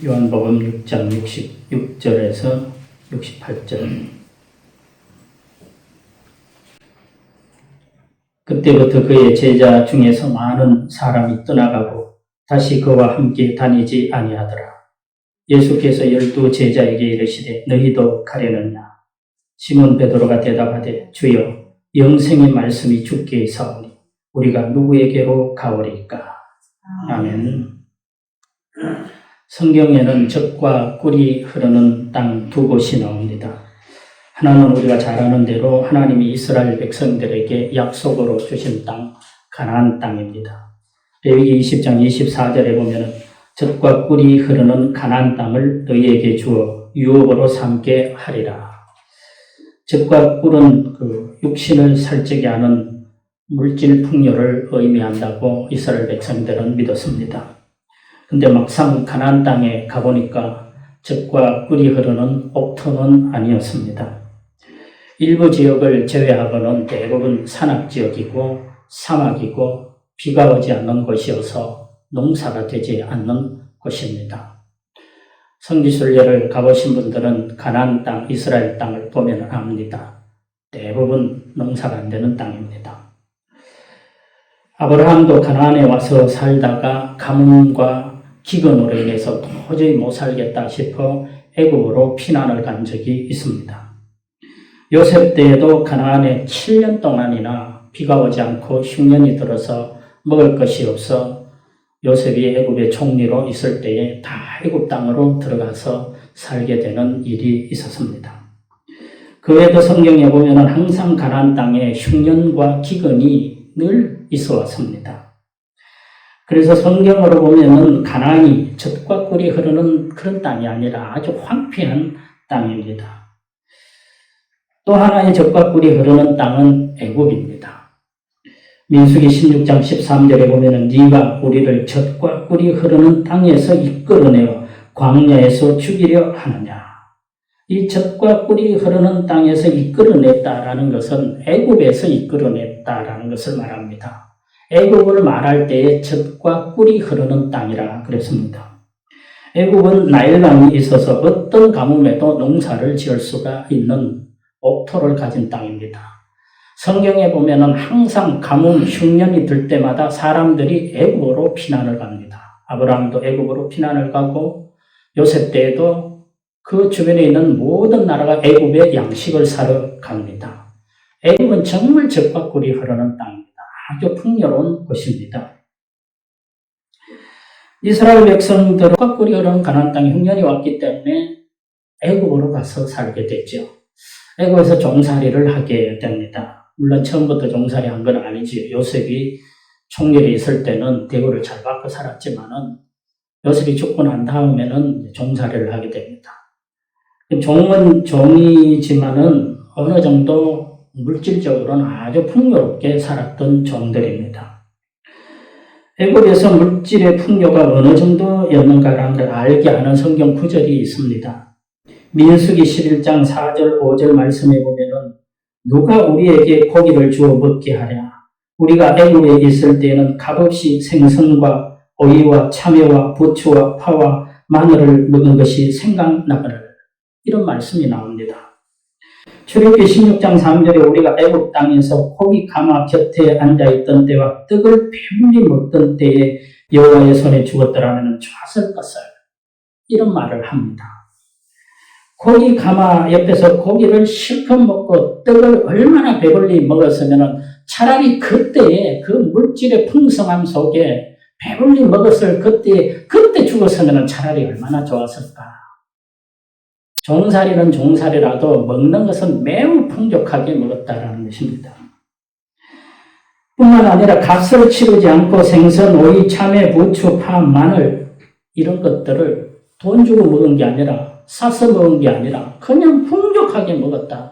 요한복음 6장 66절에서 68절. 그때부터 그의 제자 중에서 많은 사람이 떠나가고 다시 그와 함께 다니지 아니하더라. 예수께서 12 제자에게 이르시되 너희도 가려느냐? 시몬 베드로가 대답하되 주여 영생의 말씀이 주께 있사오니 우리가 누구에게로 가오리까? 아멘. 성경에는 젖과 꿀이 흐르는 땅 두 곳이 나옵니다. 하나는 우리가 잘 아는 대로 하나님이 이스라엘 백성들에게 약속으로 주신 땅, 가나안 땅입니다. 레위기 20장 24절에 보면 젖과 꿀이 흐르는 가나안 땅을 너희에게 주어 유업으로 삼게 하리라. 젖과 꿀은 그 육신을 살찌게 하는 물질 풍요를 의미한다고 이스라엘 백성들은 믿었습니다. 근데 막상 가나안 땅에 가보니까 젖과 꿀이 흐르는 옥토는 아니었습니다. 일부 지역을 제외하고는 대부분 산악지역이고 사막이고 비가 오지 않는 곳이어서 농사가 되지 않는 곳입니다. 성지순례를 가보신 분들은 가나안 땅, 이스라엘 땅을 보면 압니다. 대부분 농사가 안 되는 땅입니다. 아브라함도 가나안에 와서 살다가 가뭄과 기근으로 인해서 도저히 못 살겠다 싶어 애굽으로 피난을 간 적이 있습니다. 요셉 때에도 가나안에 7년 동안이나 비가 오지 않고 흉년이 들어서 먹을 것이 없어 요셉이 애굽의 총리로 있을 때에 다 애굽 땅으로 들어가서 살게 되는 일이 있었습니다. 그 외에도 성경에 보면 항상 가나안 땅에 흉년과 기근이 늘 있어 왔습니다. 그래서 성경으로 보면 가나안이 젖과 꿀이 흐르는 그런 땅이 아니라 아주 황폐한 땅입니다. 또 하나의 젖과 꿀이 흐르는 땅은 애굽입니다. 민수기 16장 13절에 보면 네가 우리를 젖과 꿀이 흐르는 땅에서 이끌어내어 광야에서 죽이려 하느냐. 이 젖과 꿀이 흐르는 땅에서 이끌어냈다라는 것은 애굽에서 이끌어냈다라는 것을 말합니다. 애굽을 말할 때에 젖과 꿀이 흐르는 땅이라 그랬습니다. 애굽은 나일강이 있어서 어떤 가뭄에도 농사를 지을 수가 있는 옥토를 가진 땅입니다. 성경에 보면은 항상 가뭄, 흉년이 들 때마다 사람들이 애굽으로 피난을 갑니다. 아브라함도 애굽으로 피난을 가고 요셉 때에도 그 주변에 있는 모든 나라가 애굽에 양식을 사러 갑니다. 애굽은 정말 젖과 꿀이 흐르는 땅입니다. 아주 풍요로운 곳입니다. 이스라엘 백성들은 젖과 꿀이 흐르는 가나안 땅에 흉년이 왔기 때문에 애굽으로 가서 살게 됐죠. 애굽에서 종살이를 하게 됩니다. 물론 처음부터 종살이 한 건 아니지. 요셉이 총리에 있을 때는 대우를 잘 받고 살았지만은 요셉이 죽고 난 다음에는 종살이를 하게 됩니다. 종은 종이지만은 어느 정도 물질적으로는 아주 풍요롭게 살았던 종들입니다. 애굽에서 물질의 풍요가 어느 정도였는가라는 걸 알게 하는 성경 구절이 있습니다. 민수기 11장 4절 5절 말씀에 보면은 누가 우리에게 고기를 주어 먹게 하랴. 우리가 애굽에 있을 때에는 값없이 생선과 오이와 참외와 부추와 파와 마늘을 먹은 것이 생각나거늘. 이런 말씀이 나옵니다. 출애굽기 16장 3절에 우리가 애굽 땅에서 고기 가마 곁에 앉아있던 때와 떡을 배불리 먹던 때에 여호와의 손에 죽었더라면 좋았을 것을 이런 말을 합니다. 고기 가마 옆에서 고기를 실컷 먹고 떡을 얼마나 배불리 먹었으면 차라리 그때에 그 물질의 풍성함 속에 배불리 먹었을 그때 죽었으면 차라리 얼마나 좋았을까. 종살이는 종살이라도 먹는 것은 매우 풍족하게 먹었다라는 것입니다. 뿐만 아니라 값을 치르지 않고 생선, 오이, 참외, 부추, 파, 마늘 이런 것들을 돈 주고 먹은 게 아니라 사서 먹은 게 아니라 그냥 풍족하게 먹었다.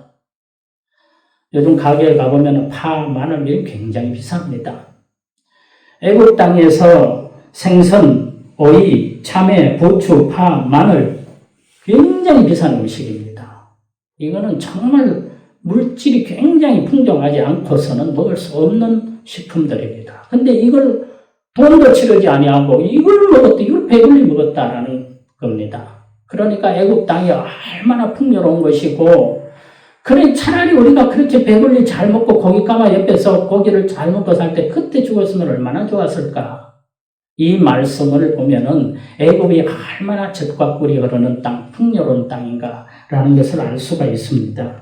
요즘 가게에 가보면 파, 마늘 이런 굉장히 비쌉니다. 애굽 땅에서 생선, 오이, 참외, 부추, 파, 마늘 굉장히 비싼 음식입니다. 이거는 정말 물질이 굉장히 풍족하지 않고서는 먹을 수 없는 식품들입니다. 근데 이걸 돈도 치르지 아니하고 이걸 배불리 먹었다라는 겁니다. 그러니까 애굽 땅이 얼마나 풍요로운 것이고, 그래 차라리 우리가 그렇게 배불리 잘 먹고 고기 까마 옆에서 고기를 잘 먹고 살 때 그때 죽었으면 얼마나 좋았을까. 이 말씀을 보면은 애굽이 얼마나 젖과 꿀이 흐르는 땅, 풍요로운 땅인가라는 것을 알 수가 있습니다.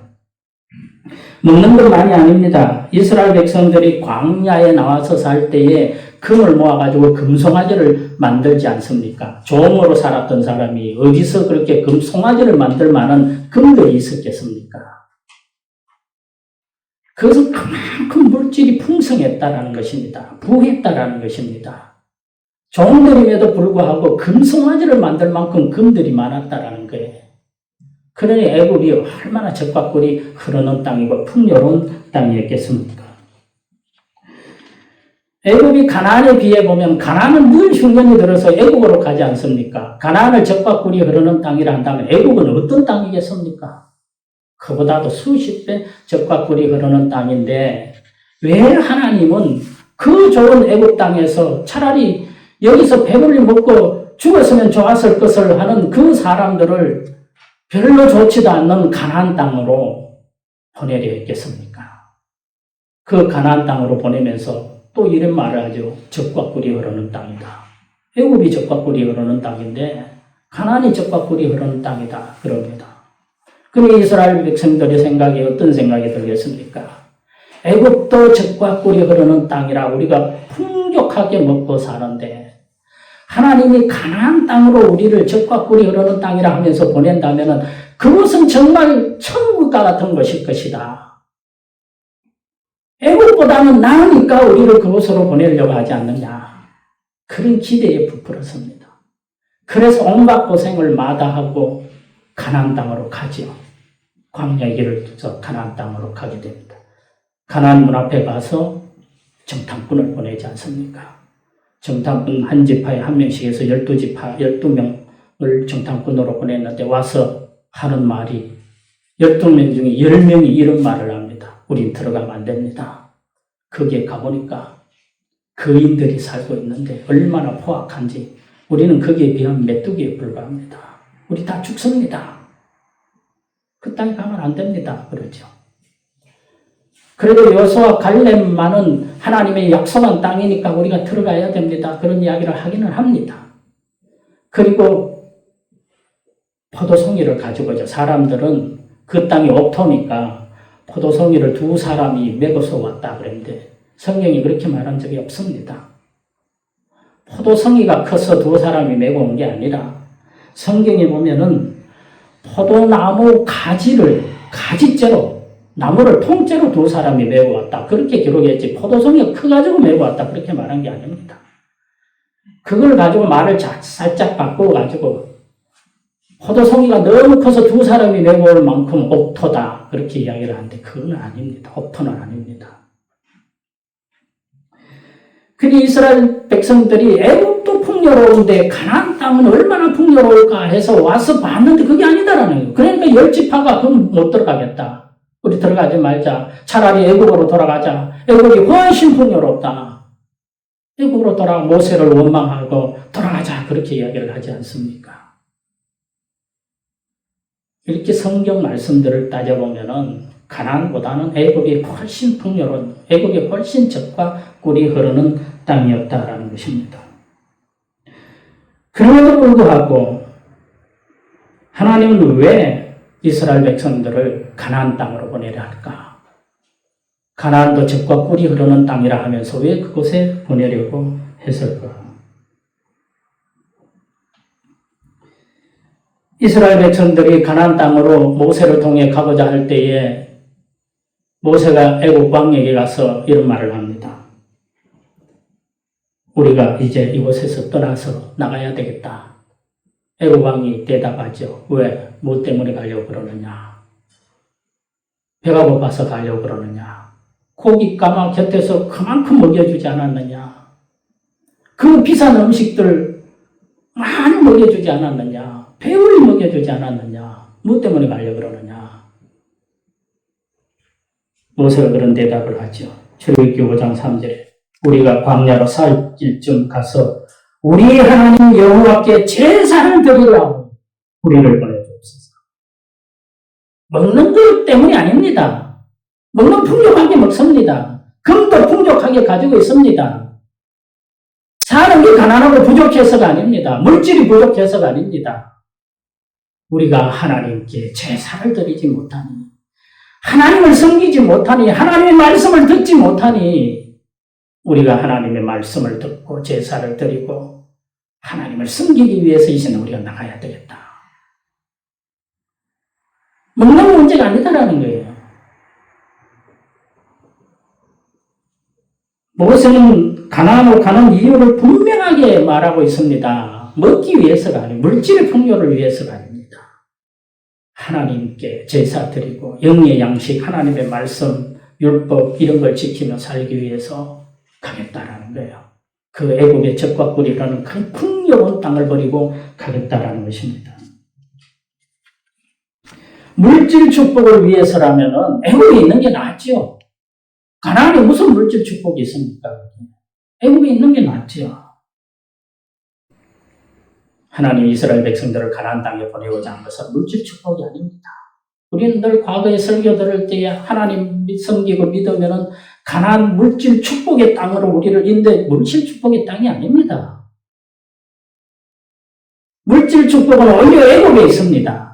먹는 것만이 아닙니다. 이스라엘 백성들이 광야에 나와서 살 때에 금을 모아가지고 금송아지를 만들지 않습니까? 종으로 살았던 사람이 어디서 그렇게 금송아지를 만들 만한 금들이 있었겠습니까? 그것은 그만큼 물질이 풍성했다라는 것입니다. 부했다라는 것입니다. 종들임에도 불구하고 금송아지를 만들 만큼 금들이 많았다라는 거예요. 그러니 애굽이 얼마나 젖과 꿀이 흐르는 땅이고 풍요로운 땅이었겠습니까? 애굽이 가나안에 비해 보면 가나안은 늘 흉년이 들어서 애굽으로 가지 않습니까? 가나안을 젖과 꿀이 흐르는 땅이라 한다면 애굽은 어떤 땅이겠습니까? 그보다도 수십 배 젖과 꿀이 흐르는 땅인데 왜 하나님은 그 좋은 애굽 땅에서 차라리 여기서 배불리 먹고 죽었으면 좋았을 것을 하는 그 사람들을 별로 좋지도 않는 가나안 땅으로 보내려 했겠습니까? 그 가나안 땅으로 보내면서 또 이런 말을 하죠. 젖과 꿀이 흐르는 땅이다. 애굽이 젖과 꿀이 흐르는 땅인데 가나안이 젖과 꿀이 흐르는 땅이다. 그럽니다. 그럼 이스라엘 백성들의 생각이 어떤 생각이 들겠습니까? 애굽도 젖과 꿀이 흐르는 땅이라 우리가 풍족하게 먹고 사는데 하나님이 가나안 땅으로 우리를 젖과 꿀이 흐르는 땅이라 하면서 보낸다면 그것은 정말 천국과 같은 것일 것이다. 애국보다는 나으니까 우리를 그곳으로 보내려고 하지 않느냐. 그런 기대에 부풀었습니다. 그래서 온갖 고생을 마다하고 가나안 땅으로 가지요. 광야의 길을 뚫어서 가나안 땅으로 가게 됩니다. 가나안 문 앞에 가서 정탐꾼을 보내지 않습니까? 정탐꾼 한 지파에 한 명씩 해서 12지파, 12명을 정탐꾼으로 보냈는데 와서 하는 말이 12명 중에 10명이 이런 말을 합니다. 우린 들어가면 안 됩니다. 거기에 가보니까 거인들이 살고 있는데 얼마나 포악한지 우리는 거기에 비하면 메뚜기에 불과합니다. 우리 다 죽습니다. 그 땅에 가면 안 됩니다. 그러죠. 그래도 여호수아 갈렙만은 하나님의 약속한 땅이니까 우리가 들어가야 됩니다. 그런 이야기를 하기는 합니다. 그리고 포도송이를 가지고죠. 사람들은 그 땅이 옥토니까 포도송이를 두 사람이 메고서 왔다 그랬는데 성경이 그렇게 말한 적이 없습니다. 포도송이가 커서 두 사람이 메고 온 게 아니라 성경에 보면은 포도나무 가지째로 나무를 통째로 두 사람이 메고 왔다. 그렇게 기록했지. 포도송이가 커가지고 메고 왔다. 그렇게 말한 게 아닙니다. 그걸 가지고 말을 살짝 바꾸어가지고 포도송이가 너무 커서 두 사람이 메고 올 만큼 옥토다. 그렇게 이야기를 하는데 그건 아닙니다. 옥토는 아닙니다. 그니 이스라엘 백성들이 애굽도 풍요로운데 가나안 땅은 얼마나 풍요로울까 해서 와서 봤는데 그게 아니다라는 거예요. 그러니까 10지파가 그럼 못 들어가겠다. 우리 들어가지 말자. 차라리 애굽으로 돌아가자. 애굽이 훨씬 풍요롭다. 애굽으로 돌아가 모세를 원망하고 돌아가자. 그렇게 이야기를 하지 않습니까? 이렇게 성경 말씀들을 따져보면은 가나안보다는 애굽이 훨씬 풍요로운, 애굽이 훨씬 젖과 꿀이 흐르는 땅이었다라는 것입니다. 그럼에도 불구하고 하나님은 왜 이스라엘 백성들을 가나안 땅으로 보내려 할까? 가나안도 젖과 꿀이 흐르는 땅이라 하면서 왜 그곳에 보내려고 했을까? 이스라엘 백성들이 가나안 땅으로 모세를 통해 가고자 할 때에 모세가 애굽 왕에게 가서 이런 말을 합니다. 우리가 이제 이곳에서 떠나서 나가야 되겠다. 애굽 왕이 대답하죠. 왜? 뭐 때문에 가려고 그러느냐? 배가 고파서 가려고 그러느냐? 고기 까마 곁에서 그만큼 먹여주지 않았느냐? 그 비싼 음식들 많이 먹여주지 않았느냐? 배우를 먹여주지 않았느냐? 뭐 때문에 가려고 그러느냐? 모세가 그런 대답을 하죠. 출애굽기 5장 3절에 우리가 광야로 살 길쯤 가서 우리 하나님 여호와께 제사를 드리라고 우리를 보내주옵소서. 먹는 것 때문이 아닙니다. 먹는 풍족하게 먹습니다. 금도 풍족하게 가지고 있습니다. 사는 게 가난하고 부족해서가 아닙니다. 물질이 부족해서가 아닙니다. 우리가 하나님께 제사를 드리지 못하니, 하나님을 섬기지 못하니, 하나님의 말씀을 듣지 못하니, 우리가 하나님의 말씀을 듣고 제사를 드리고 하나님을 섬기기 위해서 이제는 우리가 나가야 되겠다. 먹는 문제가 아니다라는 거예요. 모세는 가나안으로 가는 이유를 분명하게 말하고 있습니다. 먹기 위해서가 아니고 물질의 풍요를 위해서가 아닙니다. 하나님께 제사 드리고 영의 양식, 하나님의 말씀, 율법 이런 걸 지키며 살기 위해서 가겠다라는 거예요. 그 애굽의 젖과 꿀이라는 큰 풍요로운 땅을 버리고 가겠다라는 것입니다. 물질 축복을 위해서라면 애굽에 있는 게 낫죠. 가나안에 무슨 물질 축복이 있습니까? 애굽에 있는 게 낫죠. 하나님 이스라엘 백성들을 가나안 땅에 보내고자 한 것은 물질 축복이 아닙니다. 우리는 늘 과거에 설교 들을 때에 하나님 섬기고 믿으면은 가나안 물질 축복의 땅으로 우리를 인도해. 물질 축복의 땅이 아닙니다. 물질 축복은 오히려 애굽에 있습니다.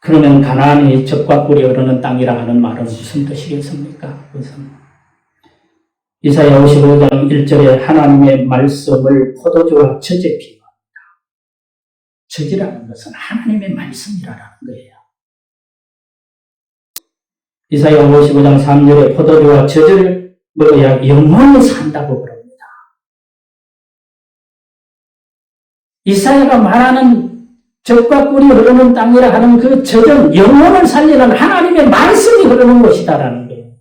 그러면 가나안이 젖과 꿀이 흐르는 땅이라 하는 말은 무슨 뜻이겠습니까? 그것은 이사야 55장 1절에 하나님의 말씀을 포도주와 젖에 비유합니다. 젖이라는 것은 하나님의 말씀이라는 거예요. 이사야 55장 3절에 포도주와 젖을 먹어야 영원히 산다고 그럽니다. 이사야가 말하는 젖과 꿀이 흐르는 땅이라 하는 그 젖은 영혼을 살리는 하나님의 말씀이 흐르는 곳이다라는 거예요.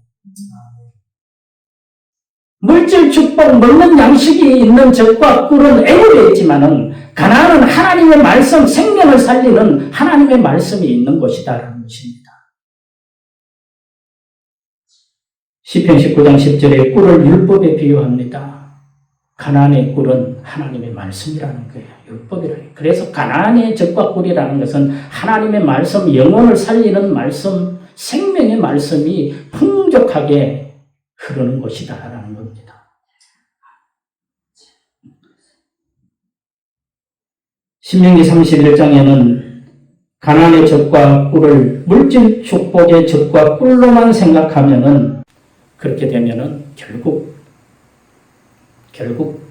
물질 축복, 먹는 양식이 있는 젖과 꿀은 애굽에 있지만은 가나안은 하나님의 말씀, 생명을 살리는 하나님의 말씀이 있는 곳이다라는 것입니다. 시편 19장 10절에 꿀을 율법에 비유합니다. 가나안의 꿀은 하나님의 말씀이라는 거예요. 율법이라는 거예요. 그래서 가나안의 젖과 꿀이라는 것은 하나님의 말씀, 영혼을 살리는 말씀, 생명의 말씀이 풍족하게 흐르는 곳이다라는 겁니다. 신명기 31장에는 가나안의 젖과 꿀을 물질 축복의 젖과 꿀로만 생각하면은 그렇게 되면은 결국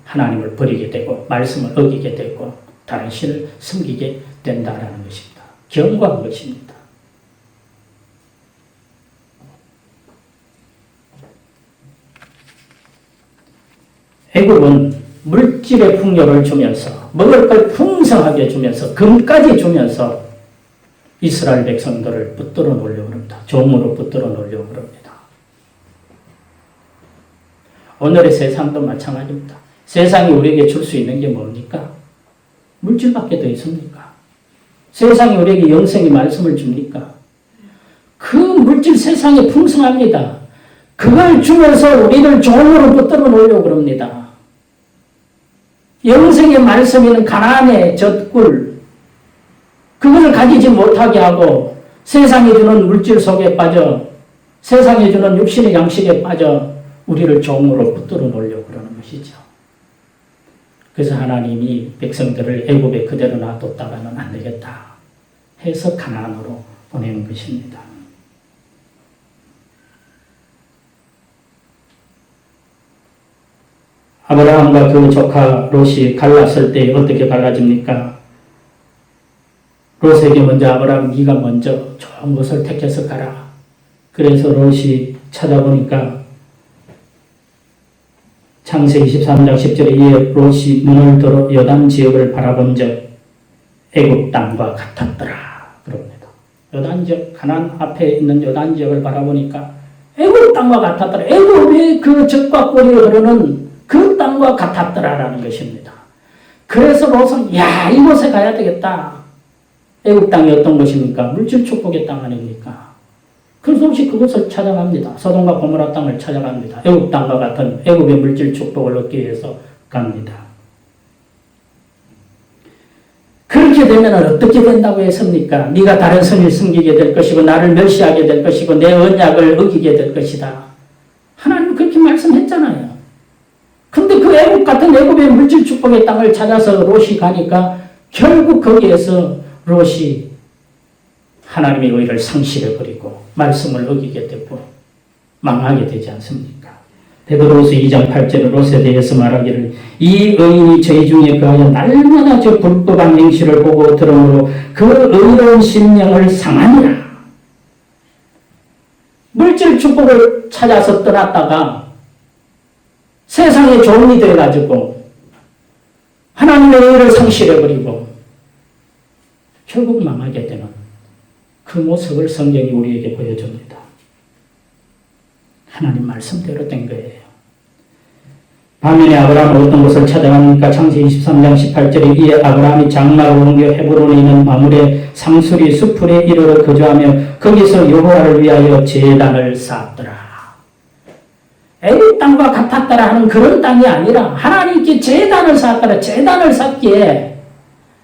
하나님을 버리게 되고 말씀을 어기게 되고 다른 신을 섬기게 된다라는 것입니다. 경고한 것입니다. 애굽은 물질의 풍요를 주면서 먹을 걸 풍성하게 주면서 금까지 주면서 이스라엘 백성들을 붙들어 놓으려고 합니다. 종으로 붙들어 놓으려고 합니다. 오늘의 세상도 마찬가지입니다. 세상이 우리에게 줄 수 있는 게 뭡니까? 물질밖에 더 있습니까? 세상이 우리에게 영생의 말씀을 줍니까? 그 물질 세상에 풍성합니다. 그걸 주면서 우리를 종으로 붙들어 놓으려고 합니다. 영생의 말씀에는 가나안의 젖꿀, 그것을 가지지 못하게 하고 세상이 주는 물질 속에 빠져 세상이 주는 육신의 양식에 빠져 우리를 종으로 붙들어 놓으려고 그러는 것이죠. 그래서 하나님이 백성들을 애굽에 그대로 놔뒀다가는 안 되겠다 해서 가나안으로 보내는 것입니다. 아브라함과 그 조카 롯이 갈랐을 때 어떻게 갈라집니까? 롯에게 먼저 아브라함 네가 먼저 좋은 것을 택해서 가라. 그래서 롯이 찾아보니까 창세기 23장 10절에 이에 롯이 눈을 들어 요단 지역을 바라본즉 애굽 땅과 같았더라. 그럽니다. 요단 지역, 가나안 앞에 있는 요단 지역을 바라보니까 애굽 땅과 같았더라. 애굽의 그 젖과 꿀이 흐르는 그 땅과 같았더라라는 것입니다. 그래서 롯은 야 이곳에 가야 되겠다. 애굽 땅이 어떤 것입니까? 물질 축복의 땅 아닙니까? 그래서 혹시 그것을 찾아갑니다. 소돔과 고모라 땅을 찾아갑니다. 애굽 땅과 같은 애굽의 물질 축복을 얻기 위해서 갑니다. 그렇게 되면 어떻게 된다고 했습니까? 네가 다른 성을 섬기게 될 것이고 나를 멸시하게 될 것이고 내 언약을 어기게 될 것이다. 하나님 그렇게 말씀했잖아요. 근데 그 애굽 같은 애굽의 물질 축복의 땅을 찾아서 롯이 가니까 결국 거기에서 롯이 하나님의 의를 상실해버리고 말씀을 어기게 되고 망하게 되지 않습니까? 베드로후서 2장 8절에 롯에 대해서 말하기를 이 의인이 저희 중에 그하여 날마다 저 불법한 행실을 보고 들으므로 그 의로운 심령을 상하니라. 물질 축복을 찾아서 떠났다가 세상의 종이 되어가지고 하나님의 의를 상실해버리고 결국 망하게 되는 그 모습을 성경이 우리에게 보여줍니다. 하나님 말씀대로 된 거예요. 반면에 아브라함은 어떤 곳을 찾아갑니까? 창세기 23장 18절에 이에 아브라함이 장막을 옮겨 헤브론에 있는 마물의 상수리 수풀에 이르러 거주하며 거기서 여호와를 위하여 제단을 쌓았더라. 애굽 땅과 같았더라 하는 그런 땅이 아니라 하나님께 제단을 쌓았더라. 제단을 쌓기에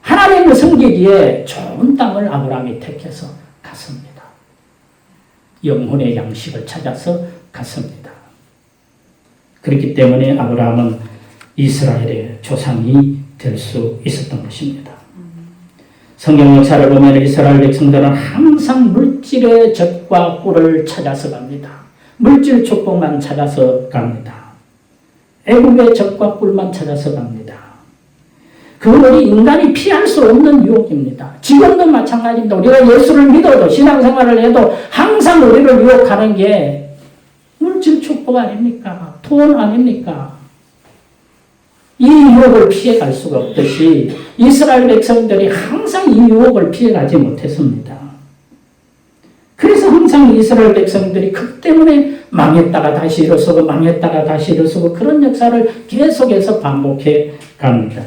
하나님을 섬기기에 좋은 땅을 아브라함이 택해서 갔습니다. 영혼의 양식을 찾아서 갔습니다. 그렇기 때문에 아브라함은 이스라엘의 조상이 될 수 있었던 것입니다. 성경 역사를 보면 이스라엘 백성들은 항상 물질의 젖과 꿀을 찾아서 갑니다. 물질 축복만 찾아서 갑니다. 애굽의 젖과 꿀만 찾아서 갑니다. 그것이 인간이 피할 수 없는 유혹입니다. 지금도 마찬가지입니다. 우리가 예수를 믿어도 신앙생활을 해도 항상 우리를 유혹하는 게 물질 축복 아닙니까? 돈 아닙니까? 이 유혹을 피해갈 수가 없듯이 이스라엘 백성들이 항상 이 유혹을 피해가지 못했습니다. 그래서 항상 이스라엘 백성들이 그 때문에 망했다가 다시 일어서고 망했다가 다시 일어서고 그런 역사를 계속해서 반복해 갑니다.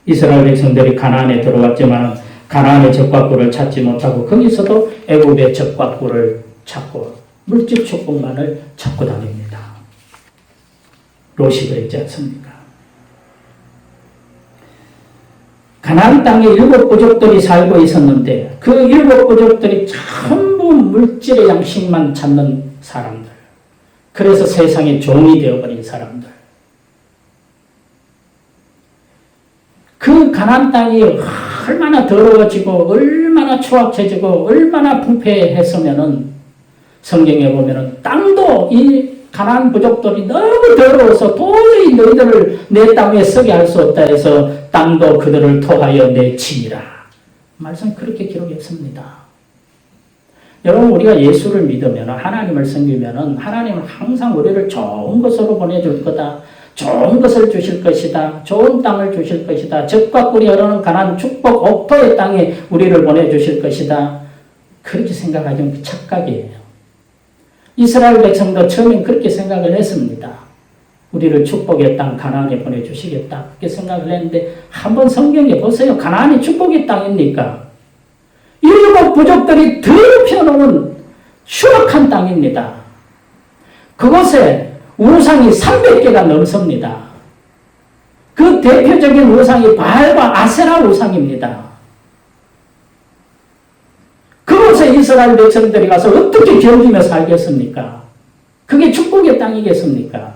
이스라엘 백성들이 가나안에 들어왔지만 가나안의 젖과 꿀을 찾지 못하고 거기서도 애굽의 젖과 꿀을 찾고 물질 축복만을 찾고 다닙니다. 롯이 그랬지 않습니까? 가나안 땅에 7 부족들이 살고 있었는데 그 7 부족들이 전부 물질의 양식만 찾는 사람들. 그래서 세상의 종이 되어버린 사람들. 그 가나안 땅이 얼마나 더러워지고 얼마나 추악해지고 얼마나 부패했으면은 성경에 보면은 땅도 이 가나안 부족들이 너무 더러워서 도저히 너희들을 내 땅에 서게 할 수 없다 해서 땅도 그들을 토하여 내치니라. 말씀 그렇게 기록했습니다. 여러분 우리가 예수를 믿으면 하나님을 섬기면 하나님은 항상 우리를 좋은 것으로 보내줄 거다. 좋은 것을 주실 것이다. 좋은 땅을 주실 것이다. 젖과 꿀이 흐르는 가나안 축복 옥토의 땅에 우리를 보내주실 것이다. 그렇게 생각하지만 착각이에요. 이스라엘 백성도 처음엔 그렇게 생각을 했습니다. 우리를 축복의 땅 가나안에 보내주시겠다. 그렇게 생각을 했는데 한번 성경에 보세요. 가나안이 축복의 땅입니까? 7 부족들이 더럽혀놓은 추악한 땅입니다. 그곳에 우상이 300개가 넘습니다. 그 대표적인 우상이 바알과 아세라 우상입니다. 그곳에 이스라엘 백성들이 가서 어떻게 견디며 살겠습니까? 그게 축복의 땅이겠습니까?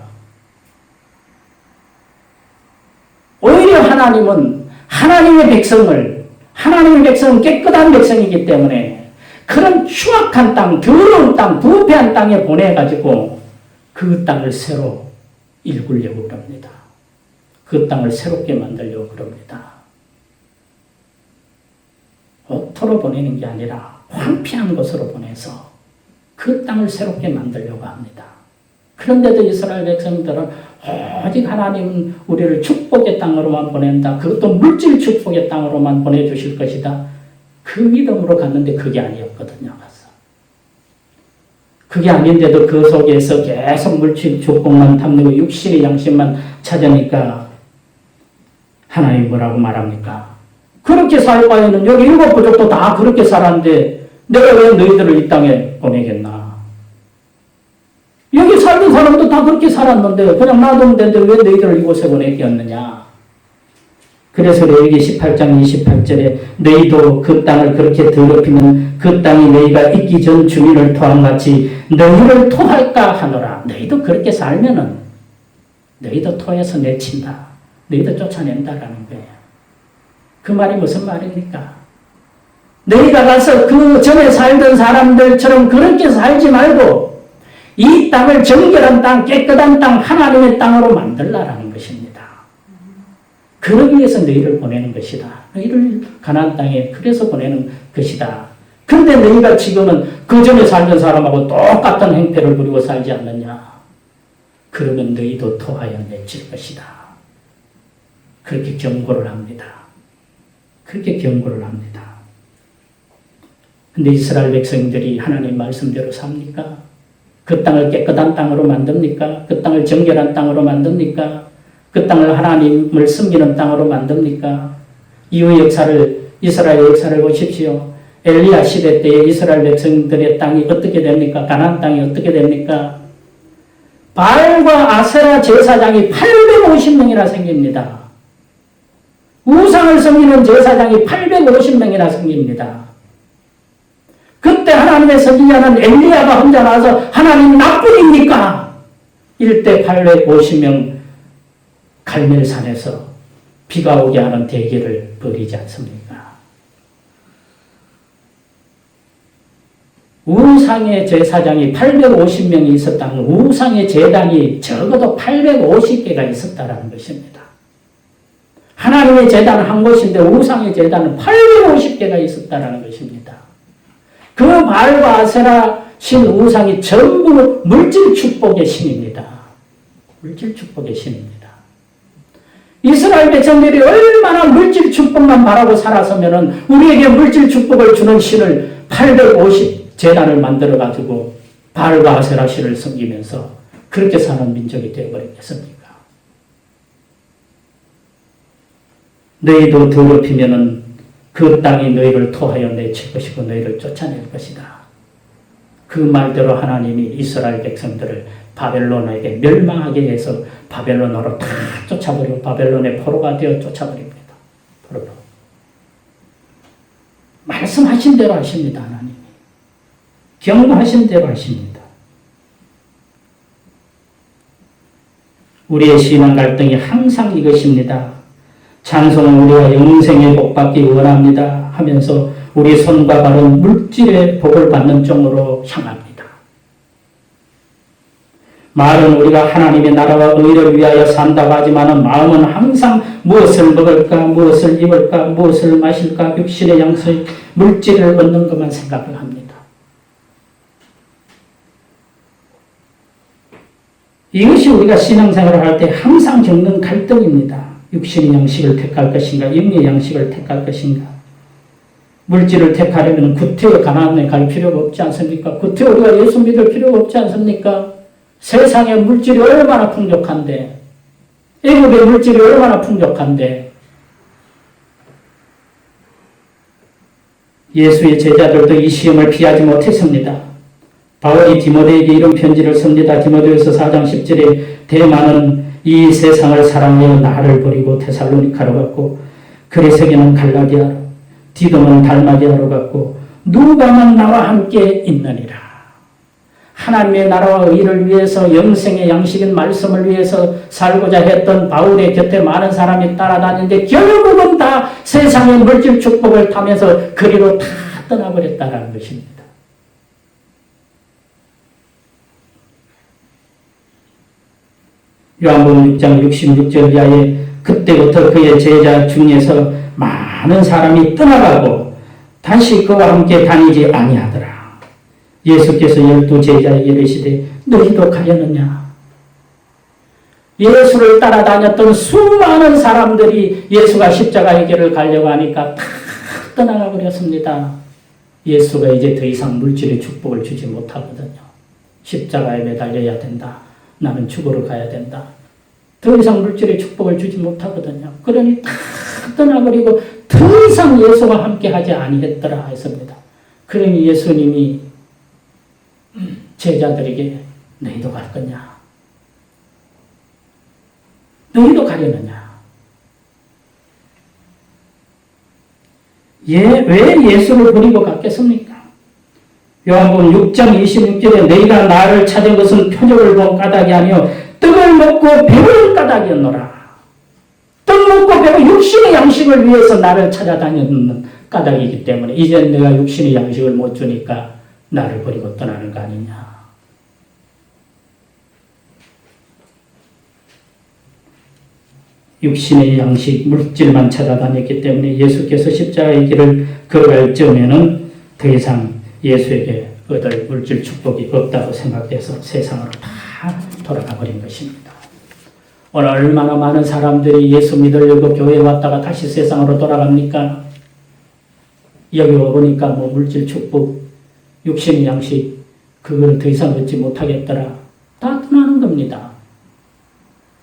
오히려 하나님은 하나님의 백성은 깨끗한 백성이기 때문에 그런 추악한 땅, 더러운 땅, 부패한 땅에 보내가지고 그 땅을 새로 일구려고 그럽니다. 그 땅을 새롭게 만들려고 그럽니다. 옥토로 보내는 게 아니라 황폐한 곳으로 보내서 그 땅을 새롭게 만들려고 합니다. 그런데도 이스라엘 백성들은 오직 하나님은 우리를 축복의 땅으로만 보낸다. 그것도 물질 축복의 땅으로만 보내주실 것이다. 그 믿음으로 갔는데 그게 아니었거든요. 그게 아닌데도 그 속에서 계속 물질 축복만 탐내고 육신의 양식만 찾으니까 하나님 뭐라고 말합니까? 그렇게 살 바에는 여기 7 부족도 다 그렇게 살았는데 내가 왜 너희들을 이 땅에 보내겠나? 여기 살던 사람도 다 그렇게 살았는데 그냥 놔두면 되는데 왜 너희들을 이곳에 보내겠느냐? 그래서 레위기 18장 28절에 너희도 그 땅을 그렇게 더럽히면 그 땅이 너희가 있기 전 주민을 토함 같이 너희를 토할까 하노라. 너희도 그렇게 살면은 너희도 토해서 내친다. 너희도 쫓아낸다라는 거예요. 그 말이 무슨 말입니까? 너희가 가서 그 전에 살던 사람들처럼 그렇게 살지 말고 이 땅을 정결한 땅, 깨끗한 땅, 하나님의 땅으로 만들라라는 것입니다. 그러기 위해서 너희를 보내는 것이다. 너희를 가나안 땅에 그래서 보내는 것이다. 근데 너희가 지금은 그 전에 살던 사람하고 똑같은 행태를 부리고 살지 않느냐. 그러면 너희도 토하여 내칠 것이다. 그렇게 경고를 합니다. 그렇게 경고를 합니다. 근데 이스라엘 백성들이 하나님 말씀대로 삽니까? 그 땅을 깨끗한 땅으로 만듭니까? 그 땅을 정결한 땅으로 만듭니까? 그 땅을 하나님을 섬기는 땅으로 만듭니까? 이후 역사를, 이스라엘 역사를 보십시오. 엘리야 시대 때에 이스라엘 백성들의 땅이 어떻게 됩니까? 가나안 땅이 어떻게 됩니까? 바알과 아세라 제사장이 850명이나 생깁니다. 우상을 섬기는 제사장이 850명이나 생깁니다. 그때 하나님의 선지자는 엘리야가 혼자 나와서 하나님 나뿐입니까? 이때 850명 갈멜산에서 비가 오게 하는 대기를 벌이지 않습니까? 우상의 제사장이 850명이 있었다면 우상의 제단이 적어도 850개가 있었다는 것입니다. 하나님의 제단은 한 곳인데 우상의 제단은 850개가 있었다는 것입니다. 그 바알과 아세라 신 우상이 전부 물질 축복의 신입니다. 물질 축복의 신입니다. 이스라엘 백성들이 얼마나 물질 축복만 바라고 살았으면 우리에게 물질 축복을 주는 신을 850 제단을 만들어가지고 바알과 아세라 신을 섬기면서 그렇게 사는 민족이 되어버리겠습니까? 너희도 더럽히면은 그 땅이 너희를 토하여 내칠 것이고 너희를 쫓아낼 것이다. 그 말대로 하나님이 이스라엘 백성들을 바벨론에게 멸망하게 해서 바벨론으로 다 쫓아버리고 바벨론의 포로가 되어 쫓아버립니다. 포로로. 말씀하신 대로 하십니다. 하나님이. 경고하신 대로 하십니다. 우리의 신앙 갈등이 항상 이것입니다. 찬송은 우리가 영생의 복 받기 원합니다 하면서 우리 손과 발은 물질의 복을 받는 쪽으로 향합니다. 말은 우리가 하나님의 나라와 의를 위하여 산다고 하지만 마음은 항상 무엇을 먹을까, 무엇을 입을까, 무엇을 마실까, 육신의 양식, 물질을 얻는 것만 생각을 합니다. 이것이 우리가 신앙생활을 할 때 항상 겪는 갈등입니다. 육신의 양식을 택할 것인가, 영의 양식을 택할 것인가. 물질을 택하려면 구태여 가나안에 갈 필요가 없지 않습니까? 구태여 우리가 예수 믿을 필요가 없지 않습니까? 세상에 물질이 얼마나 풍족한데, 애국의 물질이 얼마나 풍족한데, 예수의 제자들도 이 시험을 피하지 못했습니다. 바울이 디모데에게 이런 편지를 씁니다. 디모데후서 4장 10절에 대만은 이 세상을 사랑하여 나를 버리고 데살로니카로 갔고 그레세게는 갈라디아로 디도는 달마디아로 갔고 누가만 나와 함께 있느니라. 하나님의 나라와 의를 위해서 영생의 양식인 말씀을 위해서 살고자 했던 바울의 곁에 많은 사람이 따라다니는데 결국은 다 세상의 물질 축복을 타면서 그리로 다 떠나버렸다는 것입니다. 요한복음 6장 66절 이하에 그때부터 그의 제자 중에서 많은 사람이 떠나가고 다시 그와 함께 다니지 아니하더라. 예수께서 12 제자에게 이르시되 너희도 가려느냐? 예수를 따라다녔던 수많은 사람들이 예수가 십자가의 길을 가려고 하니까 다 떠나가 버렸습니다. 예수가 이제 더 이상 물질의 축복을 주지 못하거든요. 십자가에 매달려야 된다. 나는 죽으러 가야 된다. 더 이상 물질의 축복을 주지 못하거든요. 그러니 다 떠나버리고 더 이상 예수와 함께 하지 아니했더라 했습니다. 그러니 예수님이 제자들에게 너희도 갈 거냐? 너희도 가려느냐? 왜 예수를 버리고 갔겠습니까? 요한복음 6장 26절에 너희가 나를 찾은 것은 표적을 본 까닭이 아니요 떡을 먹고 배부른 까닭이었노라. 떡 먹고 배고 육신의 양식을 위해서 나를 찾아다니는 까닭이기 때문에 이제 내가 육신의 양식을 못 주니까 나를 버리고 떠나는 거 아니냐. 육신의 양식, 물질만 찾아다녔기 때문에 예수께서 십자가의 길을 걸어갈 즈음에는 더 이상 예수에게 얻을 물질 축복이 없다고 생각해서 세상으로 다 돌아가 버린 것입니다. 오늘 얼마나 많은 사람들이 예수 믿으려고 교회에 왔다가 다시 세상으로 돌아갑니까? 여기 와보니까 뭐 물질 축복, 육신의 양식, 그걸 더 이상 얻지 못하겠더라. 다 떠나는 겁니다.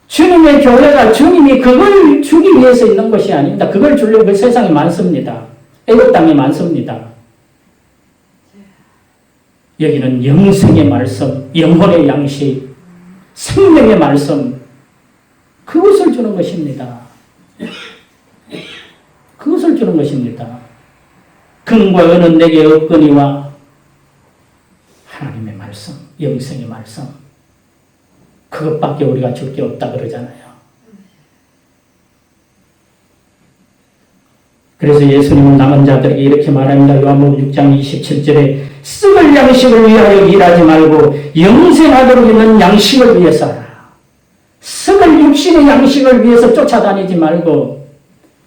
주님의 교회가 주님이 그걸 주기 위해서 있는 것이 아닙니다. 그걸 주려고 그 세상에 많습니다. 애국 땅에 많습니다. 여기는 영생의 말씀, 영혼의 양식, 생명의 말씀, 그것을 주는 것입니다. 그것을 주는 것입니다. 금과 은은 내게 없거니와 하나님의 말씀, 영생의 말씀, 그것밖에 우리가 줄 게 없다 그러잖아요. 그래서 예수님은 남은 자들에게 이렇게 말합니다. 요한복음 6장 27절에 썩을 양식을 위하여 일하지 말고 영생하도록 있는 양식을 위해서 하라. 썩을 육신의 양식을 위해서 쫓아다니지 말고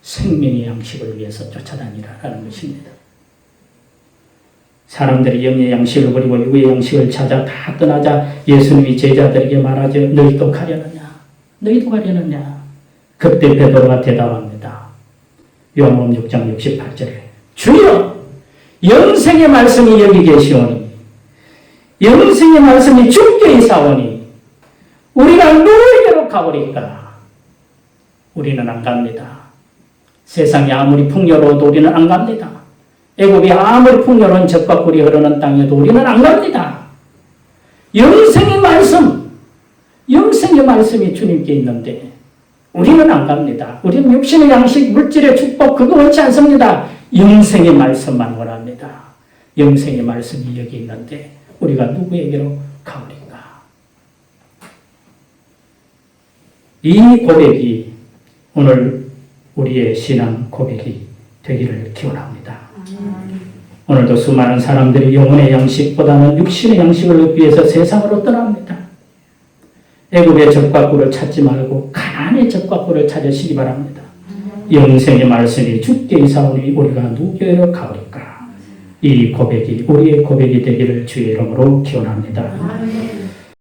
생명의 양식을 위해서 쫓아다니라라는 것입니다. 사람들이 영의 양식을 버리고 육의 양식을 찾아 다 떠나자 예수님이 제자들에게 말하죠. 너희도 가려느냐? 너희도 가려느냐? 그때 베드로가 대답합니다. 요한복음 6장 68절에 주여 영생의 말씀이 여기 계시오니 영생의 말씀이 주께 있사오니 우리가 누구에게로 가버릴까? 우리는 안 갑니다. 세상이 아무리 풍요로워도 우리는 안 갑니다. 애굽이 아무리 풍요로운 젖과 꿀이 흐르는 땅에도 우리는 안 갑니다. 영생의 말씀이 주님께 있는데 우리는 안 갑니다. 우리는 육신의 양식, 물질의 축복 그거 원치 않습니다. 영생의 말씀만 원합니다. 영생의 말씀이 여기 있는데 우리가 누구에게로 가버릴까? 이 고백이 오늘 우리의 신앙 고백이 되기를 기원합니다. 오늘도 수많은 사람들이 영혼의 양식보다는 육신의 양식을 얻기 위해서 세상으로 떠납니다. 애굽의 젖과 꿀을 찾지 말고 가나안의 젖과 꿀을 찾으시기 바랍니다. 영생의 말씀이 주께 있사오니 우리가 누구에게로 가버릴까? 이 고백이 우리의 고백이 되기를 주의 이름으로 기원합니다.